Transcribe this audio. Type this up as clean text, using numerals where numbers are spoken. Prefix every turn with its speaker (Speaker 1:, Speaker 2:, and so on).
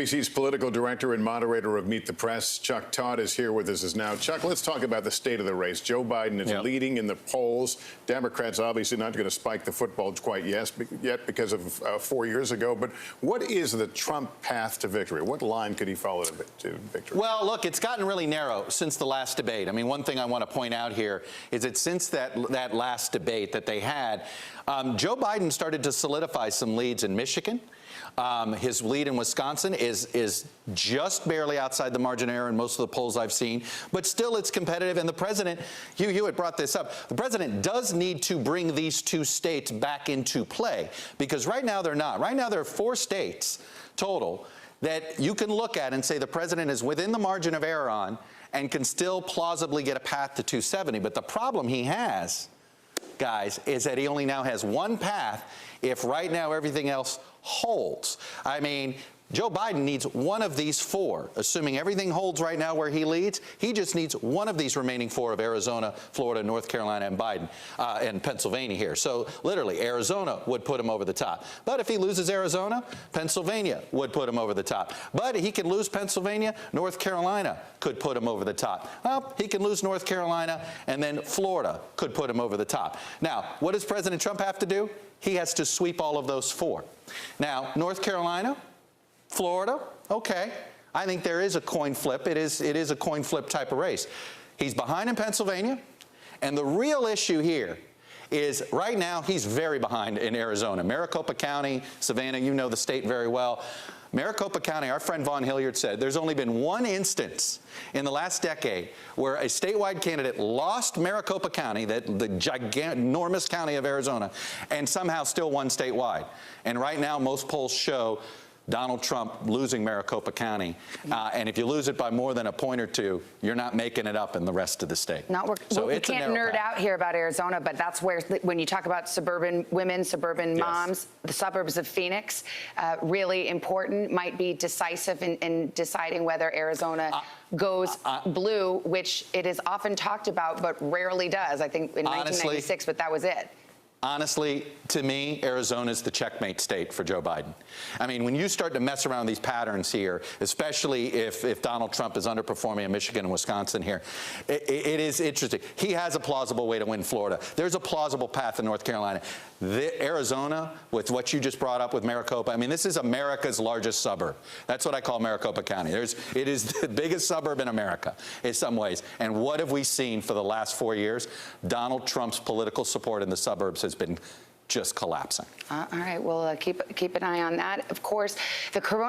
Speaker 1: ABC's political director and moderator of Meet the Press, Chuck Todd, is here with us now. Chuck, let's talk about the state of the race. Joe Biden is leading in the polls. Democrats obviously not going to spike the football quite yet because of 4 years ago. But what is the Trump path to victory? What line could he follow to victory?
Speaker 2: Well, look, it's gotten really narrow since the last debate. I mean, one thing I want to point out here is that since that last debate that they had, Joe Biden started to solidify some leads in Michigan. His lead in Wisconsin is just barely outside the margin of error in most of the polls I've seen, but still it's competitive. And the president, Hugh Hewitt brought this up, the president does need to bring these two states back into play, because right now they're not. Right now there are 4 states total that you can look at and say the president is within the margin of error on and can still plausibly get a path to 270. But the problem he has, guys, is that he only now has one path if right now everything else holds. I mean, Joe Biden needs one of these 4. Assuming everything holds right now where he leads, he just needs one of these remaining 4 of Arizona, Florida, North Carolina, and Biden, and Pennsylvania here. So literally, Arizona would put him over the top. But if he loses Arizona, Pennsylvania would put him over the top. But he could lose Pennsylvania, North Carolina could put him over the top. Well, he can lose North Carolina, and then Florida could put him over the top. Now, what does President Trump have to do? He has to sweep all of those 4. Now, North Carolina, Florida, okay. I think there is a coin flip. It is a coin flip type of race. He's behind in Pennsylvania, and the real issue here is right now he's very behind in Arizona. Maricopa County, Savannah, you know the state very well. Maricopa County, our friend Vaughn Hilliard said, there's only been one instance in the last decade where a statewide candidate lost Maricopa County, the enormous county of Arizona, and somehow still won statewide. And right now, most polls show Donald Trump losing Maricopa County. And if you lose it by more than a point or 2, you're not making it up in the rest of the state.
Speaker 3: So we can't nerd out here about Arizona, but that's where, when you talk about suburban women, suburban moms, the suburbs of Phoenix, really important, might be decisive in deciding whether Arizona goes blue, which it is often talked about, but rarely does. I think in 1996, but that was it.
Speaker 2: Honestly, to me, Arizona is the checkmate state for Joe Biden. I mean, when you start to mess around these patterns here, especially if Donald Trump is underperforming in Michigan and Wisconsin here, it is interesting. He has a plausible way to win Florida. There's a plausible path in North Carolina. Arizona, with what you just brought up with Maricopa, I mean, this is America's largest suburb. That's what I call Maricopa County. It is the biggest suburb in America in some ways. And what have we seen for the last 4 years? Donald Trump's political support in the suburbs has been just collapsing.
Speaker 3: All right, we'll keep an eye on that. Of course, the